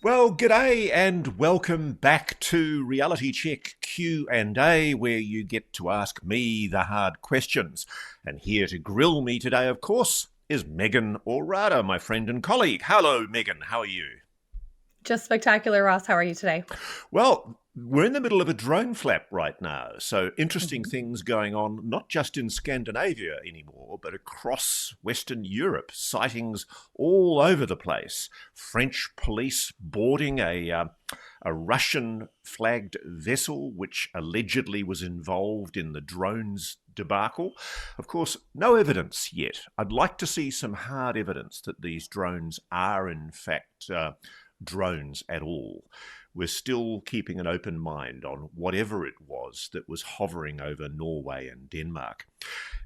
Well, g'day and welcome back to Reality Check Q&A, where you get to ask me the hard questions. And here to grill me today, of course, is Meagan Ourada, my friend and colleague. Hello, Meagan. How are you? Just spectacular, Ross. How are you today? Well, we're in the middle of a drone flap right now, so interesting Mhm. things going on, not just in Scandinavia anymore, but across Western Europe. Sightings all over the place. French police boarding a Russian-flagged vessel which allegedly was involved in the drones debacle. Of course, no evidence yet. I'd like to see some hard evidence that these drones are in fact drones at all. We're still keeping an open mind on whatever it was that was hovering over Norway and Denmark.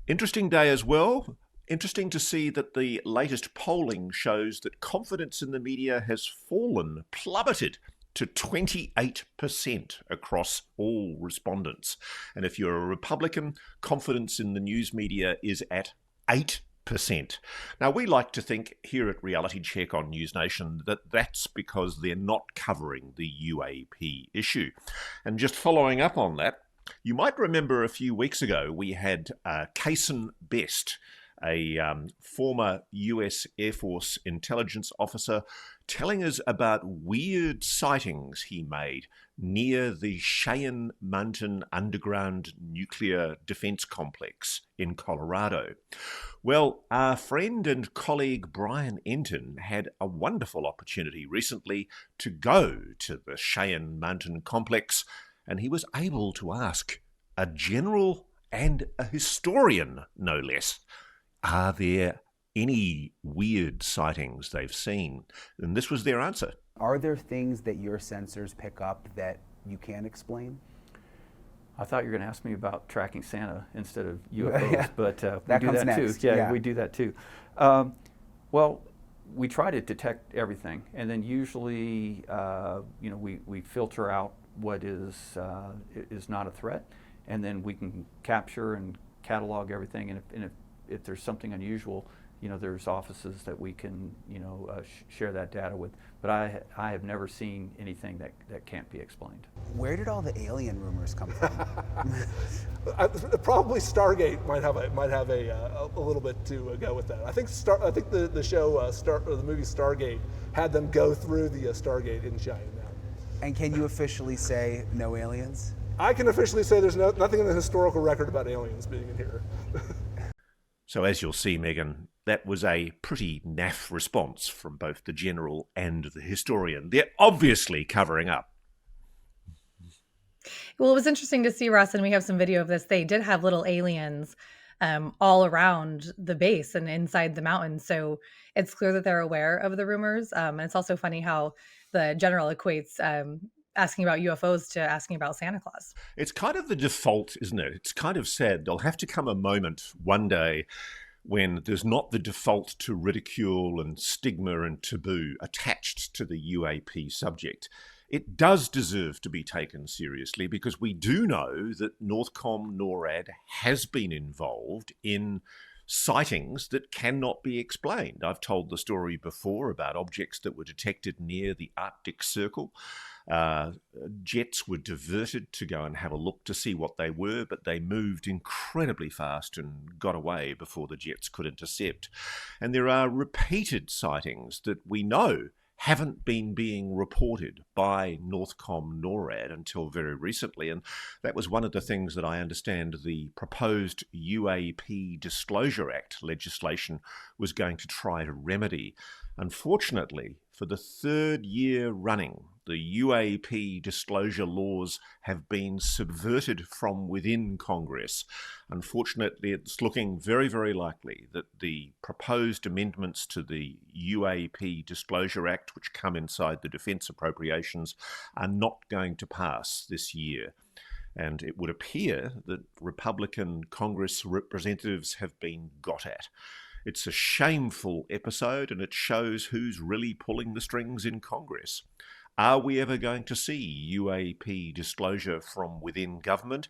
Interesting day as well. Interesting to see that the latest polling shows that confidence in the media has fallen, plummeted to 28% across all respondents. And if you're a Republican, confidence in the news media is at 8%. Now, we like to think here at Reality Check on NewsNation that that's because they're not covering the UAP issue. And just following up on that, you might remember a few weeks ago we had Kaysen Best, a former US Air Force intelligence officer, telling us about weird sightings he made near the Cheyenne Mountain underground nuclear defense complex in Colorado. Well, our friend and colleague Brian Enton had a wonderful opportunity recently to go to the Cheyenne Mountain complex, and he was able to ask a general and a historian, no less, are there any weird sightings they've seen? And this was their answer. Are there things that your sensors pick up that you can't explain? I thought you were going to ask me about tracking Santa instead of UFOs, Yeah. but That we do comes that next. too. Yeah, Yeah. we do that too. Well, we try to detect everything, and then usually, we filter out what is not a threat, and then we can capture and catalog everything. And if there's something unusual, there's offices that we can, share that data with. But I have never seen anything that can't be explained. Where did all the alien rumors come from? Probably Stargate might have a little bit to go with that. I think the show or the movie Stargate had them go through the Stargate in Cheyenne Mountain. And can you officially say no aliens? I can officially say there's nothing in the historical record about aliens being in here. So as you'll see, Meagan, that was a pretty naff response from both the general and the historian. They're obviously covering up. Well, it was interesting to see, Ross, and we have some video of this. They did have little aliens all around the base and inside the mountain. So it's clear that they're aware of the rumors. And it's also funny how the general equates asking about UFOs to asking about Santa Claus. It's kind of the default, isn't it? It's kind of sad. There'll have to come a moment one day when there's not the default to ridicule and stigma and taboo attached to the UAP subject. It does deserve to be taken seriously because we do know that Northcom NORAD has been involved in sightings that cannot be explained. I've told the story before about objects that were detected near the Arctic Circle. Jets were diverted to go and have a look to see what they were, but they moved incredibly fast and got away before the jets could intercept. And there are repeated sightings that we know haven't been being reported by Northcom NORAD until very recently. And that was one of the things that I understand the proposed UAP Disclosure Act legislation was going to try to remedy. Unfortunately, for the third year running, the UAP disclosure laws have been subverted from within Congress. Unfortunately, it's looking very, very likely that the proposed amendments to the UAP Disclosure Act, which come inside the defence appropriations, are not going to pass this year. And it would appear that Republican Congress representatives have been got at. It's a shameful episode, and it shows who's really pulling the strings in Congress. Are we ever going to see UAP disclosure from within government?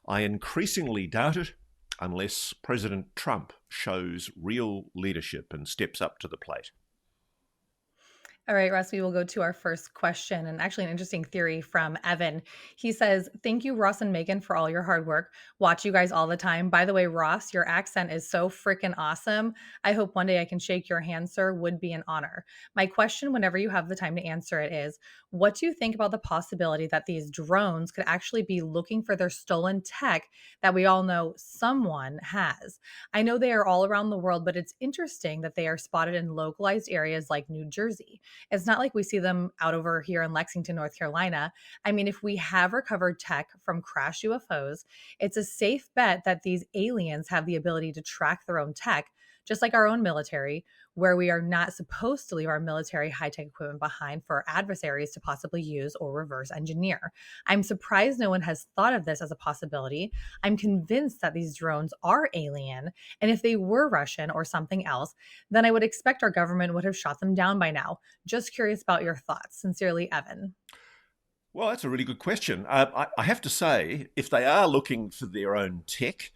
I increasingly doubt it, unless President Trump shows real leadership and steps up to the plate. All right, Russ, we will go to our first question, and actually an interesting theory from Evan. He says, "Thank you, Ross and Meagan, for all your hard work. Watch you guys all the time. By the way, Ross, your accent is so freaking awesome. I hope one day I can shake your hand, sir. Would be an honor." My question, whenever you have the time to answer it, is what do you think about the possibility that these drones could actually be looking for their stolen tech that we all know someone has? I know they are all around the world, but it's interesting that they are spotted in localized areas like New Jersey. It's not like we see them out over here in Lexington, North Carolina. I mean, if we have recovered tech from crashed UFOs, it's a safe bet that these aliens have the ability to track their own tech, just like our own military, where we are not supposed to leave our military high tech equipment behind for our adversaries to possibly use or reverse engineer. I'm surprised no one has thought of this as a possibility. I'm convinced that these drones are alien, and if they were Russian or something else, then I would expect our government would have shot them down by now. Just curious about your thoughts. Sincerely, Evan. Well, that's a really good question. I have to say, if they are looking for their own tech,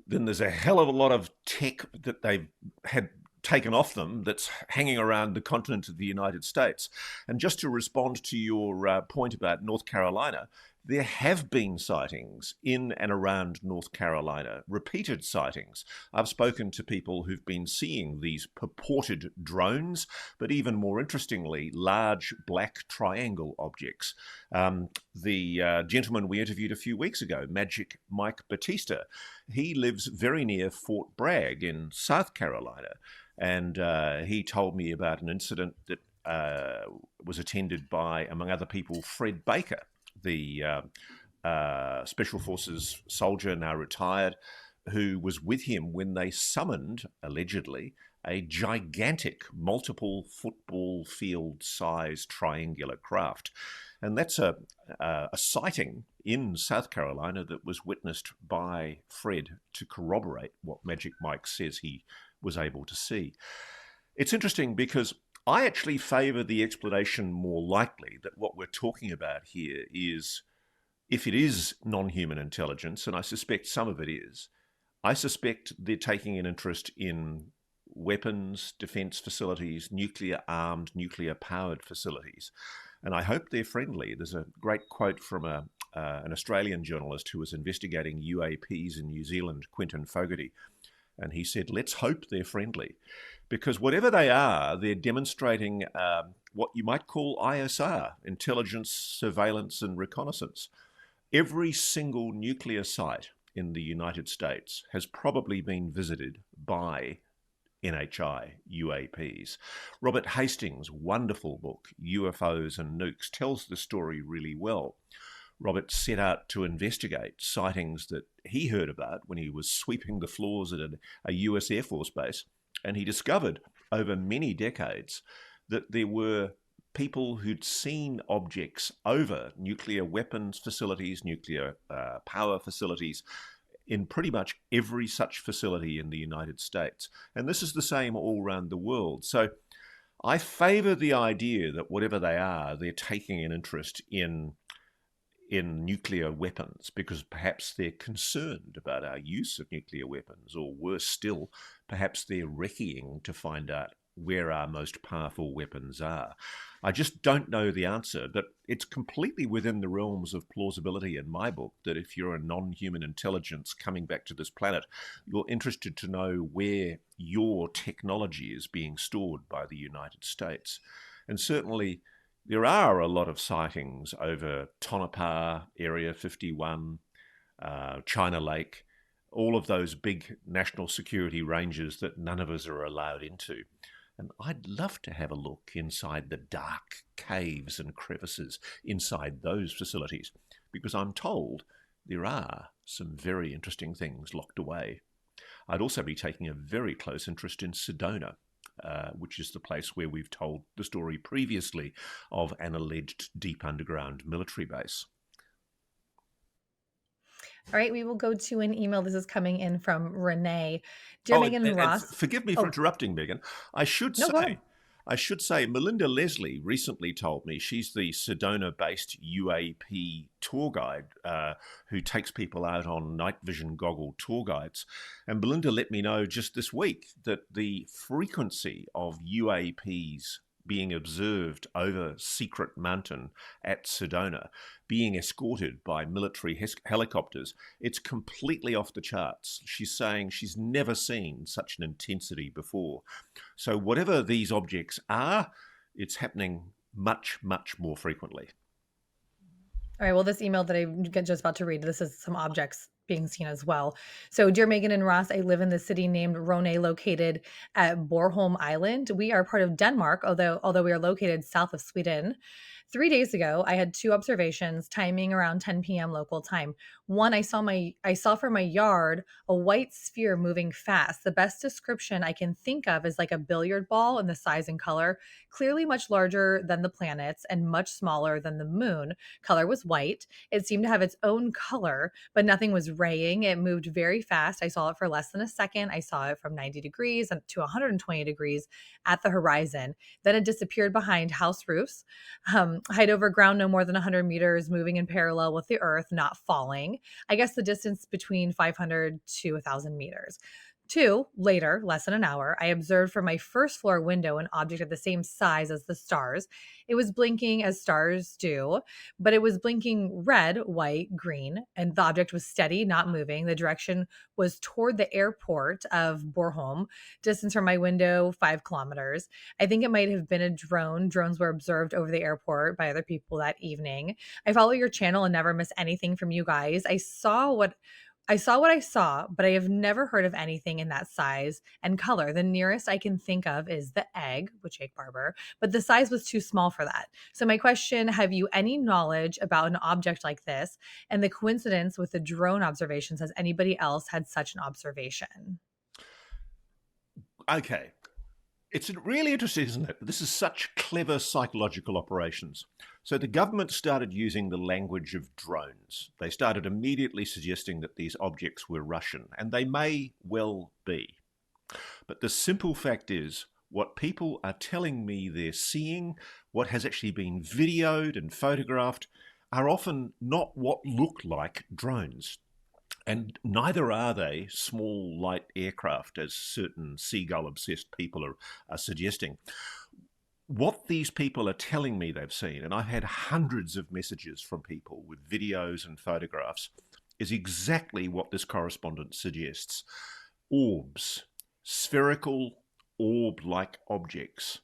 then there's a hell of a lot of tech that they've had taken off them that's hanging around the continent of the United States. And just to respond to your point about North Carolina, there have been sightings in and around North Carolina, repeated sightings. I've spoken to people who've been seeing these purported drones, but even more interestingly, large black triangle objects. The gentleman we interviewed a few weeks ago, Magic Mike Batista, he lives very near Fort Bragg in South Carolina. And he told me about an incident that was attended by, among other people, Fred Baker, the Special Forces soldier, now retired, who was with him when they summoned, allegedly, a gigantic multiple football field size triangular craft. And that's a sighting in South Carolina that was witnessed by Fred to corroborate what Magic Mike says he was able to see. It's interesting because I actually favour the explanation more likely that what we're talking about here is, if it is non-human intelligence, and I suspect some of it is, I suspect they're taking an interest in weapons, defence facilities, nuclear-armed, nuclear-powered facilities. And I hope they're friendly. There's a great quote from an Australian journalist who was investigating UAPs in New Zealand, Quentin Fogarty. And he said, let's hope they're friendly, because whatever they are, they're demonstrating what you might call ISR, intelligence, surveillance, and reconnaissance. Every single nuclear site in the United States has probably been visited by NHI UAPs. Robert Hastings' wonderful book, UFOs and Nukes, tells the story really well. Robert set out to investigate sightings that he heard about when he was sweeping the floors at a US Air Force base, and he discovered over many decades that there were people who'd seen objects over nuclear weapons facilities, nuclear power facilities, in pretty much every such facility in the United States. And this is the same all around the world. So I favour the idea that whatever they are, they're taking an interest in nuclear weapons, because perhaps they're concerned about our use of nuclear weapons, or worse still, perhaps they're recceing to find out where our most powerful weapons are. I just don't know the answer, but it's completely within the realms of plausibility in my book that if you're a non-human intelligence coming back to this planet, you're interested to know where your technology is being stored by the United States. And certainly there are a lot of sightings over Tonopah, Area 51, China Lake, all of those big national security ranges that none of us are allowed into. And I'd love to have a look inside the dark caves and crevices inside those facilities, because I'm told there are some very interesting things locked away. I'd also be taking a very close interest in Sedona, which is the place where we've told the story previously of an alleged deep underground military base. All right, we will go to an email. This is coming in from Renee. Dear Meagan and Ross. Forgive me for interrupting, Meagan. I should say, Melinda Leslie recently told me, she's the Sedona-based UAP tour guide who takes people out on night vision goggle tour guides. And Melinda let me know just this week that the frequency of UAPs being observed over Secret Mountain at Sedona, being escorted by military helicopters. It's completely off the charts. She's saying she's never seen such an intensity before. So whatever these objects are, it's happening much, much more frequently. All right, well, this email that I'm just about to read, this is some objects being seen as well. So, dear Meagan and Ross, I live in the city named Rone, located at Bornholm Island. We are part of Denmark, although we are located south of Sweden. 3 days ago, I had 2 observations, timing around 10 p.m. local time. One, I saw from my yard a white sphere moving fast. The best description I can think of is like a billiard ball in the size and color, clearly much larger than the planets and much smaller than the moon. Color was white. It seemed to have its own color, but nothing was raying. It moved very fast. I saw it for less than a second. I saw it from 90 degrees to 120 degrees at the horizon. Then it disappeared behind house roofs. Height over ground no more than 100 meters, moving in parallel with the earth, not falling. I guess the distance between 500 to 1,000 meters. 2, later, less than an hour, I observed from my first floor window an object of the same size as the stars. It was blinking as stars do, but it was blinking red, white, green, and the object was steady, not moving. The direction was toward the airport of Bornholm, distance from my window, 5 kilometers. I think it might have been a drone. Drones were observed over the airport by other people that evening. I follow your channel and never miss anything from you guys. I saw what I saw, but I have never heard of anything in that size and color. The nearest I can think of is the egg, which ate Barber, but the size was too small for that. So my question, have you any knowledge about an object like this and the coincidence with the drone observations? Has anybody else had such an observation? Okay. It's really interesting, isn't it? This is such clever psychological operations. So the government started using the language of drones. They started immediately suggesting that these objects were Russian, and they may well be. But the simple fact is, what people are telling me they're seeing, what has actually been videoed and photographed, are often not what look like drones. And neither are they small, light aircraft, as certain seagull-obsessed people are suggesting. What these people are telling me they've seen, and I've had hundreds of messages from people with videos and photographs, is exactly what this correspondent suggests. Orbs, spherical, orb-like objects.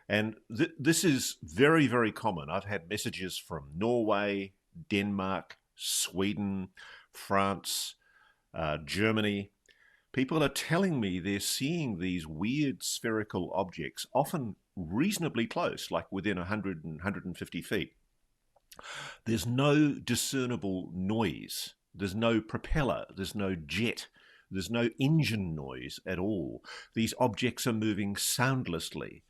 And this is very, very common. I've had messages from Norway, Denmark, Sweden, France, Germany. People are telling me they're seeing these weird spherical objects, often reasonably close, like within 100 and 150 feet. There's no discernible noise. There's no propeller. There's no jet. There's no engine noise at all. These objects are moving soundlessly.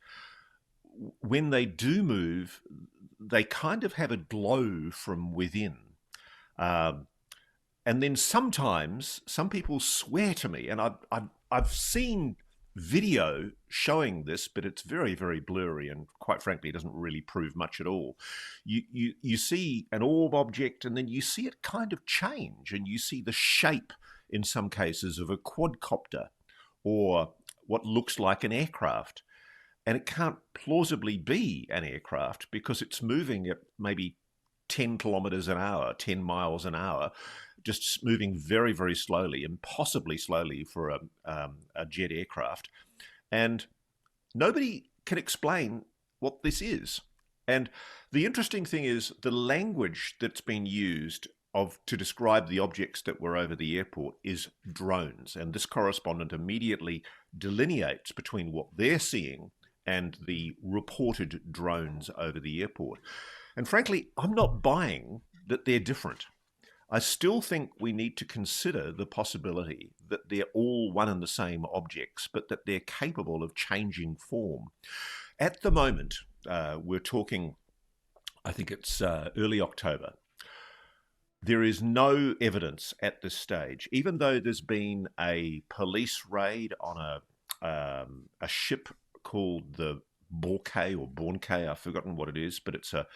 When they do move, they kind of have a glow from within. And then sometimes some people swear to me, and I've seen video showing this, but it's very, very blurry, and quite frankly, it doesn't really prove much at all. You see an orb object, and then you see it kind of change, and you see the shape, in some cases, of a quadcopter or what looks like an aircraft. And it can't plausibly be an aircraft because it's moving at maybe 10 kilometers an hour, 10 miles an hour, just moving very, very slowly, impossibly slowly for a jet aircraft. And nobody can explain what this is. And the interesting thing is the language that's been used to describe the objects that were over the airport is drones. And this correspondent immediately delineates between what they're seeing and the reported drones over the airport. And frankly, I'm not buying that they're different. I still think we need to consider the possibility that they're all one and the same objects, but that they're capable of changing form. At the moment, we're talking, I think it's early October. There is no evidence at this stage, even though there's been a police raid on a ship called the Bornke, I've forgotten what it is, but it's a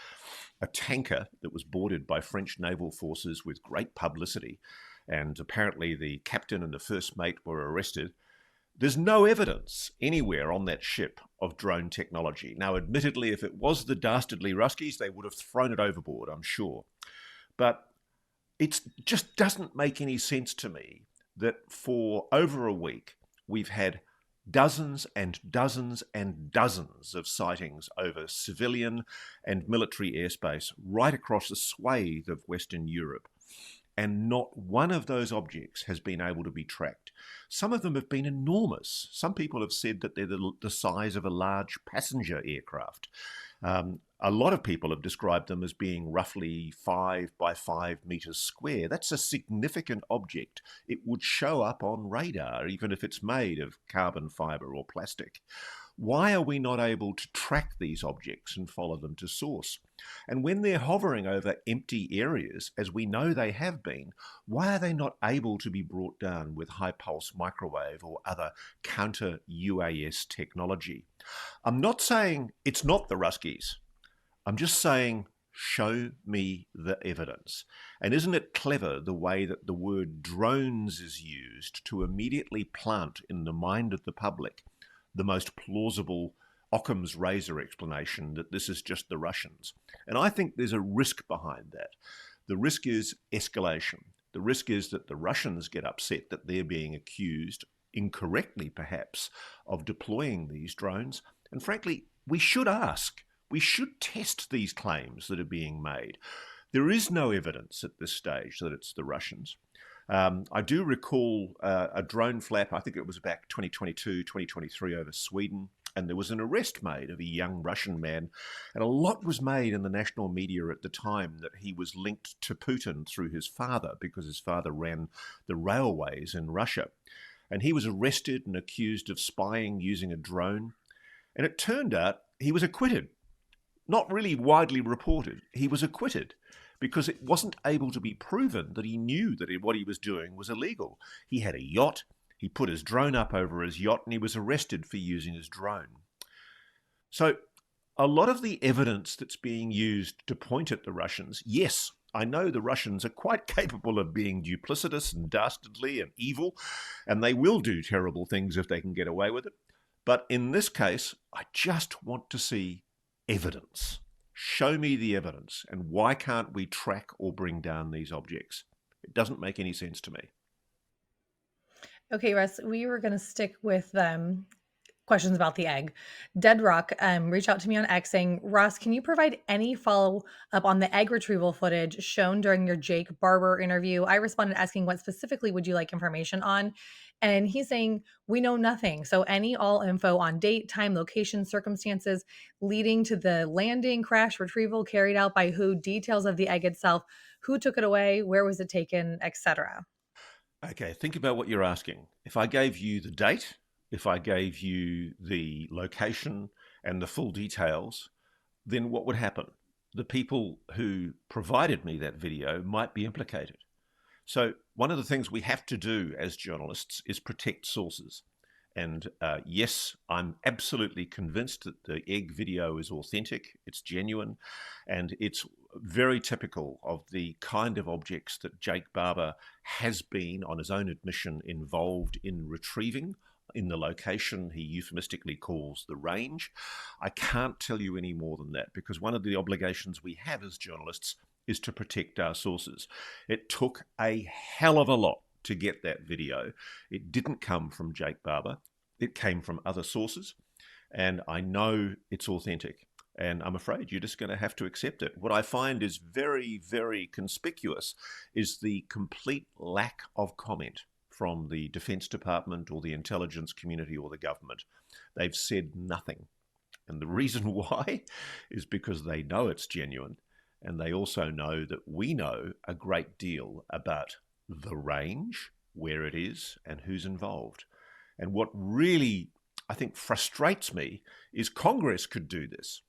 tanker that was boarded by French naval forces with great publicity. And apparently the captain and the first mate were arrested. There's no evidence anywhere on that ship of drone technology. Now, admittedly, if it was the dastardly Ruskies, they would have thrown it overboard, I'm sure. But it just doesn't make any sense to me that for over a week, we've had dozens and dozens and dozens of sightings over civilian and military airspace right across the swathe of Western Europe. And not one of those objects has been able to be tracked. Some of them have been enormous. Some people have said that they're the size of a large passenger aircraft. A lot of people have described them as being roughly 5 by 5 meters square. That's a significant object. It would show up on radar, even if it's made of carbon fiber or plastic. Why are we not able to track these objects and follow them to source? And when they're hovering over empty areas, as we know they have been, why are they not able to be brought down with high-pulse microwave or other counter-UAS technology? I'm not saying it's not the Ruskies. I'm just saying, show me the evidence. And isn't it clever the way that the word drones is used to immediately plant in the mind of the public the most plausible Occam's razor explanation that this is just the Russians? And I think there's a risk behind that. The risk is escalation. The risk is that the Russians get upset that they're being accused, incorrectly perhaps, of deploying these drones. And frankly, we should ask. We should test these claims that are being made. There is no evidence at this stage that it's the Russians. I do recall a drone flap, I think it was back 2022, 2023 over Sweden, and there was an arrest made of a young Russian man, and a lot was made in the national media at the time that he was linked to Putin through his father, because his father ran the railways in Russia. And he was arrested and accused of spying using a drone, and it turned out he was acquitted. Not really widely reported. He was acquitted because it wasn't able to be proven that he knew that what he was doing was illegal. He had a yacht, he put his drone up over his yacht, and he was arrested for using his drone. So a lot of the evidence that's being used to point at the Russians, yes, I know the Russians are quite capable of being duplicitous and dastardly and evil, and they will do terrible things if they can get away with it. But in this case, I just want to see evidence. Show me the evidence, and why can't we track or bring down these objects? It doesn't make any sense to me. Okay, Russ, we were going to stick with questions about the egg. Dead Rock reached out to me on X saying, Ross, can you provide any follow-up on the egg retrieval footage shown during your Jake Barber interview? I responded asking what specifically would you like information on? And he's saying, we know nothing. So any all info on date, time, location, circumstances leading to the landing, crash, retrieval, carried out by who, details of the egg itself, who took it away, where was it taken, etc. Okay, think about what you're asking. If I gave you the date, if I gave you the location and the full details, then what would happen? The people who provided me that video might be implicated. So one of the things we have to do as journalists is protect sources. And yes, I'm absolutely convinced that the egg video is authentic, it's genuine, and it's very typical of the kind of objects that Jake Barber has been, on his own admission, involved in retrieving in the location he euphemistically calls the range. I can't tell you any more than that, because one of the obligations we have as journalists is to protect our sources. It took a hell of a lot to get that video. It didn't come from Jake Barber. It came from other sources, and I know it's authentic, and I'm afraid you're just going to have to accept it. What I find is very, very conspicuous is the complete lack of comment from the Defense Department or the intelligence community or the government. They've said nothing. And the reason why is because they know it's genuine, and they also know that we know a great deal about the range, where it is, and who's involved. And what really, I think, frustrates me is Congress could do this.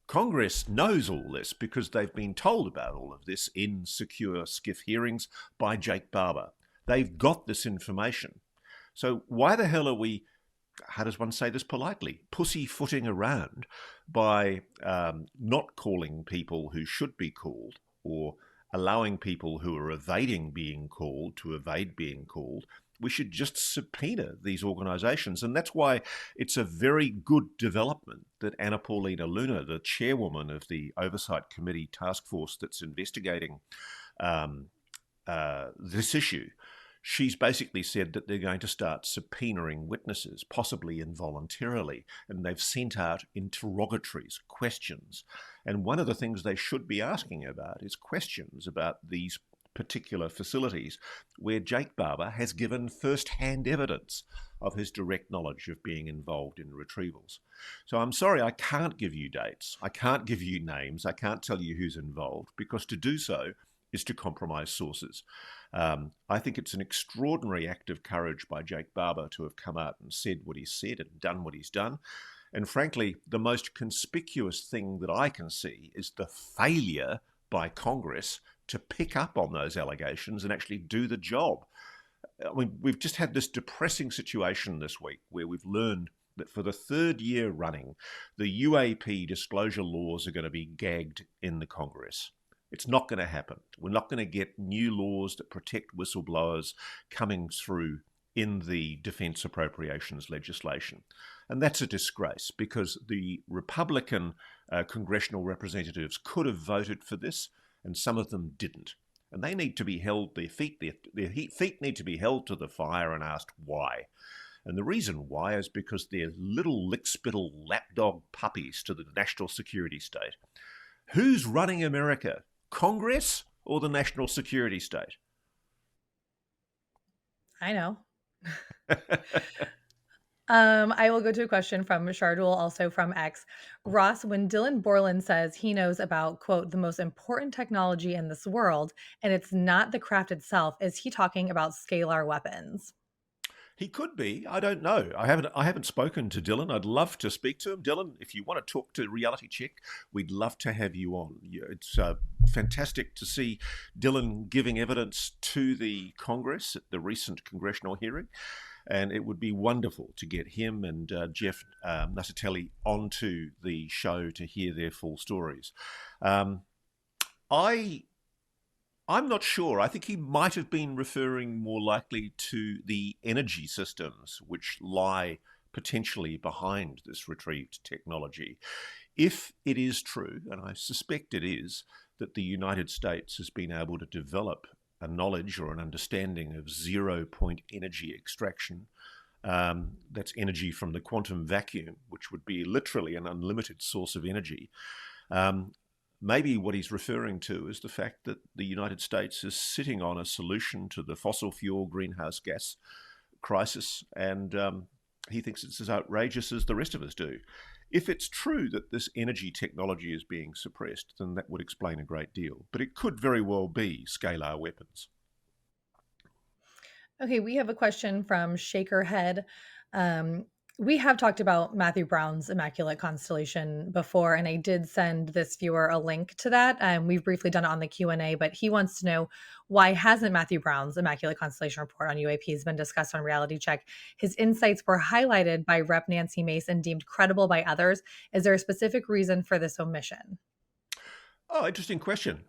Congress knows all this because they've been told about all of this in secure SCIF hearings by Jake Barber. They've got this information. So why the hell are we, how does one say this politely, pussyfooting around by not calling people who should be called, or allowing people who are evading being called to evade being called, we should just subpoena these organisations. And that's why it's a very good development that Anna Paulina Luna, the chairwoman of the Oversight Committee task force that's investigating this issue, she's basically said that they're going to start subpoenaing witnesses, possibly involuntarily, and they've sent out interrogatories, questions. And one of the things they should be asking about is questions about these particular facilities where Jake Barber has given first-hand evidence of his direct knowledge of being involved in retrievals. So I'm sorry, I can't give you dates, I can't give you names, I can't tell you who's involved, because to do so is to compromise sources. I think it's an extraordinary act of courage by Jake Barber to have come out and said what he said and done what he's done. And frankly, the most conspicuous thing that I can see is the failure by Congress to pick up on those allegations and actually do the job. I mean, we've just had this depressing situation this week where we've learned that for the third year running, the UAP disclosure laws are going to be gagged in the Congress. It's not going to happen. We're not going to get new laws that protect whistleblowers coming through in the defense appropriations legislation. And that's a disgrace, because the Republican congressional representatives could have voted for this, and some of them didn't. And they need to be held, their feet need to be held to the fire and asked why. And the reason why is because they're little lickspittle lapdog puppies to the national security state. Who's running America? Congress or the national security state? I know. I will go to a question from Shardul, also from X. Ross, when Dylan Borland says he knows about, quote, the most important technology in this world, and it's not the craft itself, is he talking about scalar weapons? He could be. I don't know. I haven't spoken to Dylan. I'd love to speak to him. Dylan, if you want to talk to Reality Check, we'd love to have you on. It's fantastic to see Dylan giving evidence to the Congress at the recent congressional hearing. And it would be wonderful to get him and Jeff Nuttatelli onto the show to hear their full stories. I'm not sure. I think he might have been referring more likely to the energy systems which lie potentially behind this retrieved technology. If it is true, and I suspect it is, that the United States has been able to develop a knowledge or an understanding of 0-point energy extraction, that's energy from the quantum vacuum, which would be literally an unlimited source of energy. Maybe what he's referring to is the fact that the United States is sitting on a solution to the fossil fuel greenhouse gas crisis, and he thinks it's as outrageous as the rest of us do. If it's true that this energy technology is being suppressed, then that would explain a great deal. But it could very well be scalar weapons. Okay, we have a question from Shakerhead. We have talked about Matthew Brown's Immaculate Constellation before, and I did send this viewer a link to that. We've briefly done it on the Q&A, but he wants to know, why hasn't Matthew Brown's Immaculate Constellation report on UAPs been discussed on Reality Check? His insights were highlighted by Rep. Nancy Mace and deemed credible by others. Is there a specific reason for this omission? Oh, interesting question.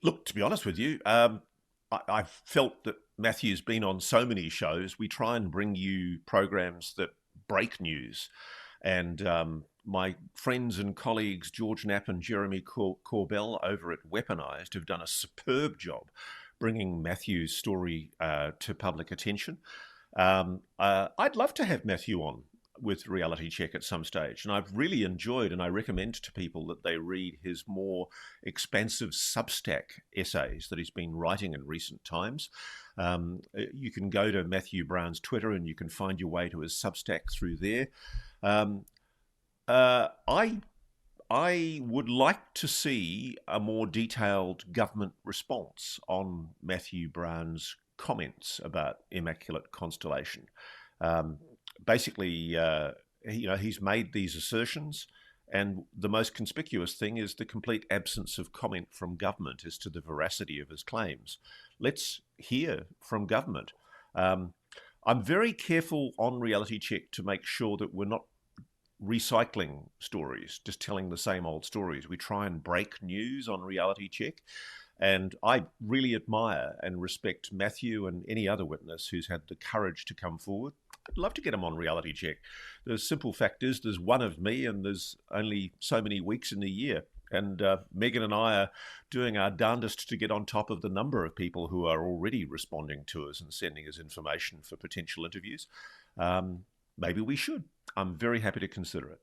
Look, to be honest with you, I've felt that Matthew's been on so many shows. We try and bring you programs that break news. And my friends and colleagues, George Knapp and Jeremy Corbell over at Weaponized, have done a superb job bringing Matthew's story to public attention. I'd love to have Matthew on with Reality Check at some stage. And I've really enjoyed, and I recommend to people that they read his more expansive Substack essays that he's been writing in recent times. You can go to Matthew Brown's Twitter and you can find your way to his Substack through there. I would like to see a more detailed government response on Matthew Brown's comments about Immaculate Constellation. Basically, he's made these assertions, and the most conspicuous thing is the complete absence of comment from government as to the veracity of his claims. Let's hear from government. I'm very careful on Reality Check to make sure that we're not recycling stories, just telling the same old stories. We try and break news on Reality Check. And I really admire and respect Matthew and any other witness who's had the courage to come forward. I'd love to get him on Reality Check. The simple fact is there's one of me and there's only so many weeks in the year. And Meagan and I are doing our darndest to get on top of the number of people who are already responding to us and sending us information for potential interviews. Maybe we should. I'm very happy to consider it.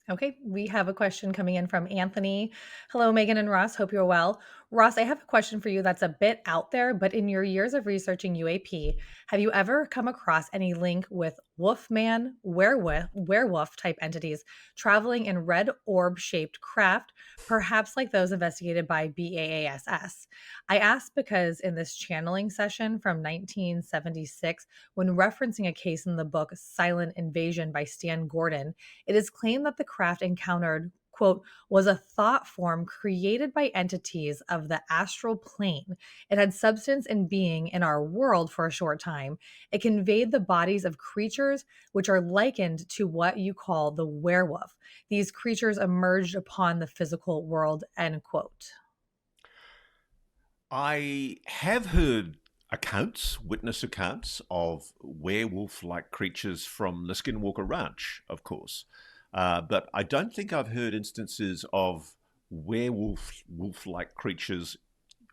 Okay, we have a question coming in from Anthony. Hello, Meagan and Ross. Hope you're well. Ross, I have a question for you that's a bit out there, but in your years of researching UAP, have you ever come across any link with wolfman, werewolf type entities traveling in red orb-shaped craft, perhaps like those investigated by BAASS? I ask because in this channeling session from 1976, when referencing a case in the book Silent Invasion by Stan Gordon, it is claimed that the craft encountered, quote, was a thought form created by entities of the astral plane. It had substance and being in our world for a short time. It conveyed the bodies of creatures which are likened to what you call the werewolf. These creatures emerged upon the physical world, end quote. I have heard witness accounts of werewolf-like creatures from the Skinwalker Ranch, of course. But I don't think I've heard instances of wolf-like creatures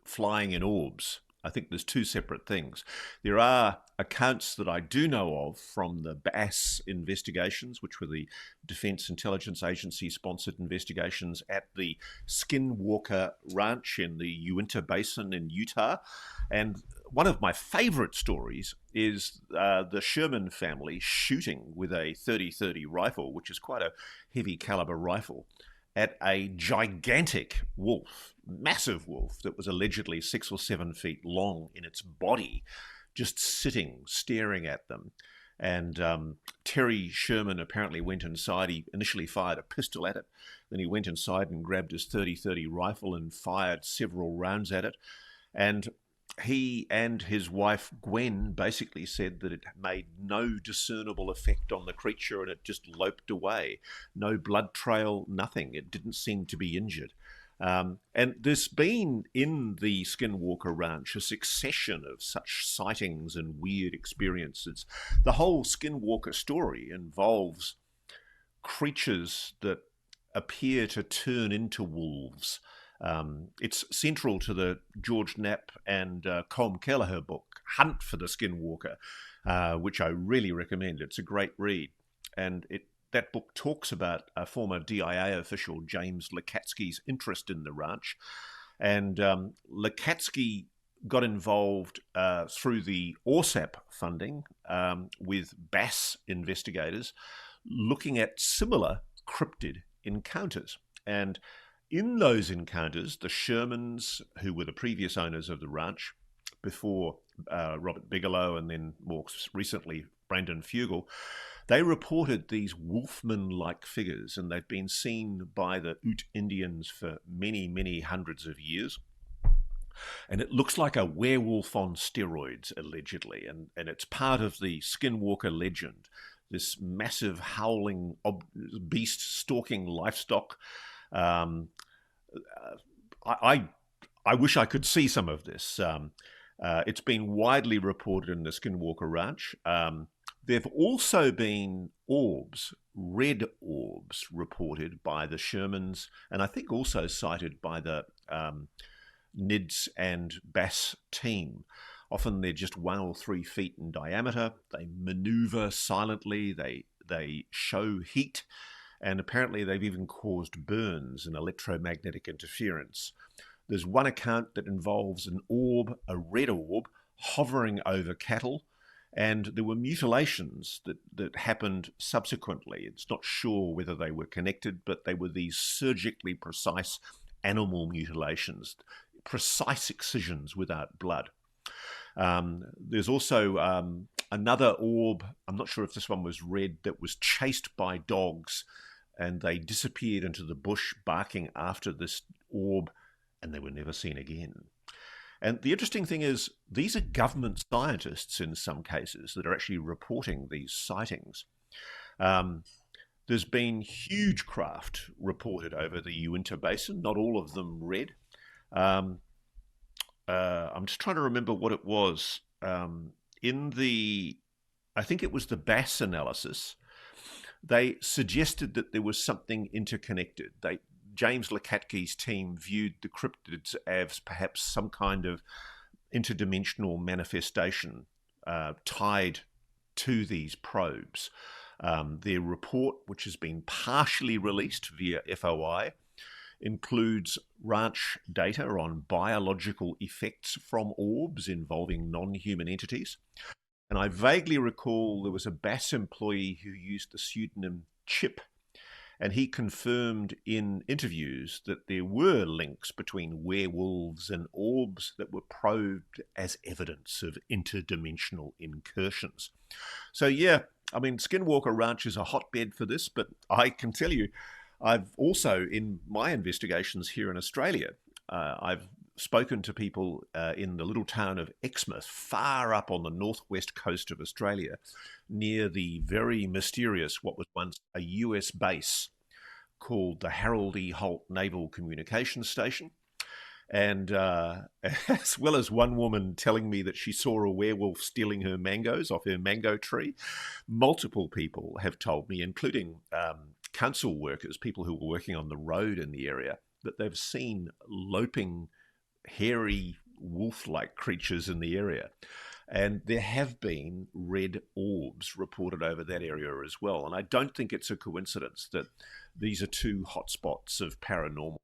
flying in orbs. I think there's two separate things. There are accounts that I do know of from the BASS investigations, which were the Defense Intelligence Agency sponsored investigations at the Skinwalker Ranch in the Uinta Basin in Utah. And one of my favorite stories is the Sherman family shooting with a .30-30 rifle, which is quite a heavy caliber rifle, at a gigantic wolf, massive wolf that was allegedly 6 or 7 feet long in its body, just sitting, staring at them. And Terry Sherman apparently went inside. He initially fired a pistol at it. Then he went inside and grabbed his .30-30 rifle and fired several rounds at it. And he and his wife, Gwen, basically said that it made no discernible effect on the creature and it just loped away. No blood trail, nothing. It didn't seem to be injured. And there's been in the Skinwalker Ranch a succession of such sightings and weird experiences. The whole Skinwalker story involves creatures that appear to turn into wolves. It's central to the George Knapp and Colm Kelleher book, Hunt for the Skinwalker, which I really recommend. It's a great read. And that book talks about a former DIA official, James Lakatsky's interest in the ranch. And Lakatsky got involved through the ORSAP funding with BASS investigators looking at similar cryptid encounters. And in those encounters, the Shermans, who were the previous owners of the ranch before Robert Bigelow and then more recently Brandon Fugel, they reported these wolfman-like figures, and they've been seen by the Ute Indians for many, many hundreds of years. And it looks like a werewolf on steroids, allegedly, and it's part of the Skinwalker legend, this massive howling beast stalking livestock. I wish I could see some of this. It's been widely reported in the Skinwalker Ranch. There have also been orbs, red orbs, reported by the Shermans, and I think also cited by the NIDS and BASS team. Often they're just 1 or 3 feet in diameter. They maneuver silently. They show heat. And apparently they've even caused burns and electromagnetic interference. There's one account that involves an orb, a red orb, hovering over cattle, and there were mutilations that happened subsequently. It's not sure whether they were connected, but they were these surgically precise animal mutilations, precise excisions without blood. There's also another orb, I'm not sure if this one was red, that was chased by dogs, and they disappeared into the bush barking after this orb, and they were never seen again. And the interesting thing is, these are government scientists in some cases that are actually reporting these sightings. There's been huge craft reported over the Uinta Basin, not all of them red. Um, I'm just trying to remember what it was. In the, I think it was the Bass analysis, they suggested that there was something interconnected. James Lakatke's team viewed the cryptids as perhaps some kind of interdimensional manifestation tied to these probes. Their report, which has been partially released via FOI, includes ranch data on biological effects from orbs involving non-human entities. And I vaguely recall there was a Bass employee who used the pseudonym Chip, and he confirmed in interviews that there were links between werewolves and orbs that were probed as evidence of interdimensional incursions. So yeah, I mean, Skinwalker Ranch is a hotbed for this, but I can tell you, I've also, in my investigations here in Australia, I've spoken to people in the little town of Exmouth, far up on the northwest coast of Australia, near the very mysterious, what was once a US base called the Harold E. Holt Naval Communications Station. And as well as one woman telling me that she saw a werewolf stealing her mangoes off her mango tree, multiple people have told me, including council workers, people who were working on the road in the area, that they've seen loping, hairy, wolf-like creatures in the area. And there have been red orbs reported over that area as well. And I don't think it's a coincidence that these are two hotspots of paranormal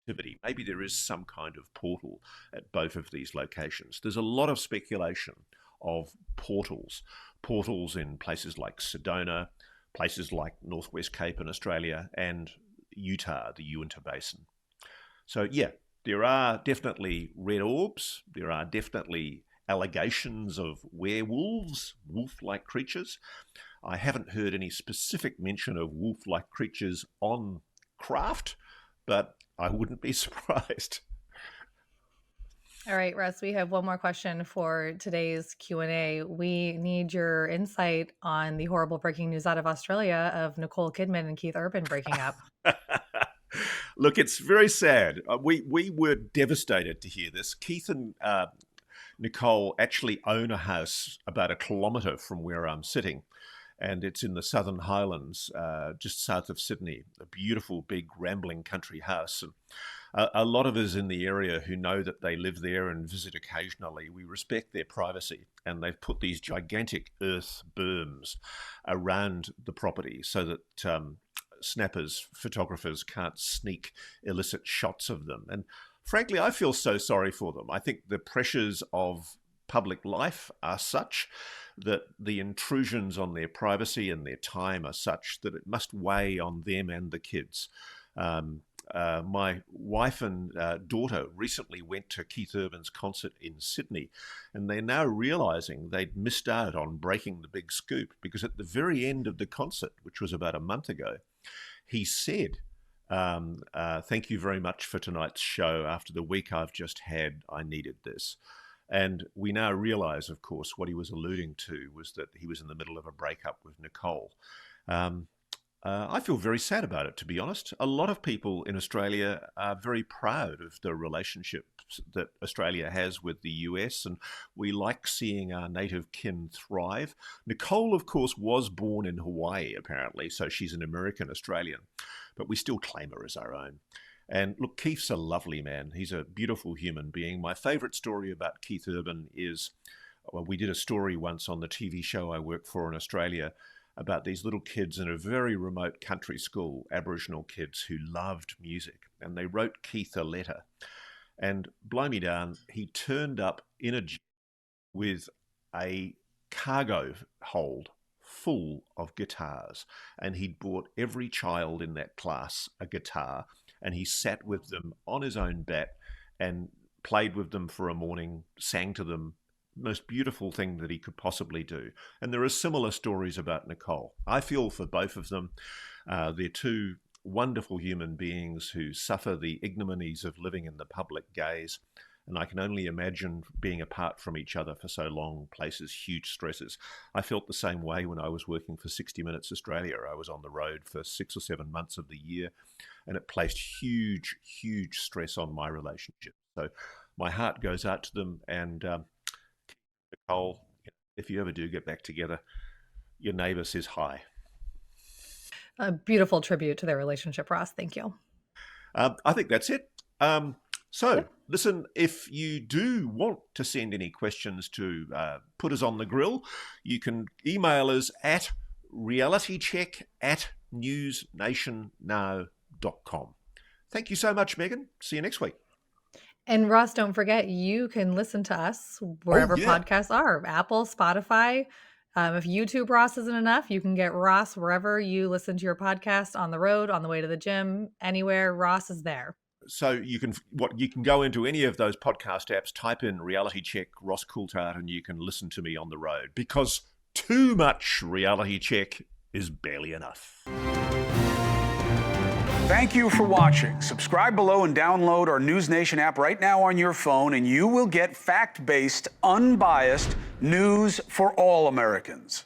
activity. Maybe there is some kind of portal at both of these locations. There's a lot of speculation of portals in places like Sedona, places like Northwest Cape in Australia, and Utah, the Uinta Basin. So yeah, there are definitely red orbs. There are definitely allegations of werewolves, wolf-like creatures. I haven't heard any specific mention of wolf-like creatures on craft, but I wouldn't be surprised. All right, Russ, we have one more question for today's Q&A. We need your insight on the horrible breaking news out of Australia of Nicole Kidman and Keith Urban breaking up. Look, it's very sad. We were devastated to hear this. Keith and Nicole actually own a house about a kilometre from where I'm sitting, and it's in the Southern Highlands, just south of Sydney, a beautiful, big, rambling country house. And a lot of us in the area who know that they live there and visit occasionally, we respect their privacy, and they've put these gigantic earth berms around the property so that snappers, photographers can't sneak illicit shots of them. And frankly, I feel so sorry for them. I think the pressures of public life are such that the intrusions on their privacy and their time are such that it must weigh on them and the kids. My wife and daughter recently went to Keith Urban's concert in Sydney, and they're now realizing they'd missed out on breaking the big scoop, because at the very end of the concert, which was about a month ago, he said, thank you very much for tonight's show. After the week I've just had, I needed this. And we now realize, of course, what he was alluding to was that he was in the middle of a breakup with Nicole. I feel very sad about it, to be honest. A lot of people in Australia are very proud of the relationships that Australia has with the US, and we like seeing our native kin thrive. Nicole, of course, was born in Hawaii, apparently, so she's an American Australian, but we still claim her as our own. And look, Keith's a lovely man. He's a beautiful human being. My favorite story about Keith Urban is, well, we did a story once on the TV show I work for in Australia about these little kids in a very remote country school, Aboriginal kids who loved music. And they wrote Keith a letter. And blow me down, he turned up in a jeep with a cargo hold full of guitars. And he'd bought every child in that class a guitar, and he sat with them on his own bat and played with them for a morning, sang to them. Most beautiful thing that he could possibly do. And there are similar stories about Nicole. I feel for both of them. They're two wonderful human beings who suffer the ignominies of living in the public gaze. And I can only imagine being apart from each other for so long places huge stresses. I felt the same way when I was working for 60 Minutes Australia. I was on the road for 6 or 7 months of the year, and it placed huge, huge stress on my relationship. So my heart goes out to them, and Nicole, if you ever do get back together, your neighbour says hi. A beautiful tribute to their relationship, Ross. Thank you. I think that's it. So, listen, if you do want to send any questions to put us on the grill, you can email us at realitycheck@newsnationnow.com. Thank you so much, Meagan. See you next week. And Ross, don't forget, you can listen to us wherever podcasts are, Apple, Spotify. If YouTube Ross isn't enough, you can get Ross wherever you listen to your podcast, on the road, on the way to the gym, anywhere. Ross is there. So you can go into any of those podcast apps, type in Reality Check Ross Coulthart, and you can listen to me on the road, because too much Reality Check is barely enough. Thank you for watching. Subscribe below and download our NewsNation app right now on your phone, and you will get fact-based, unbiased news for all Americans.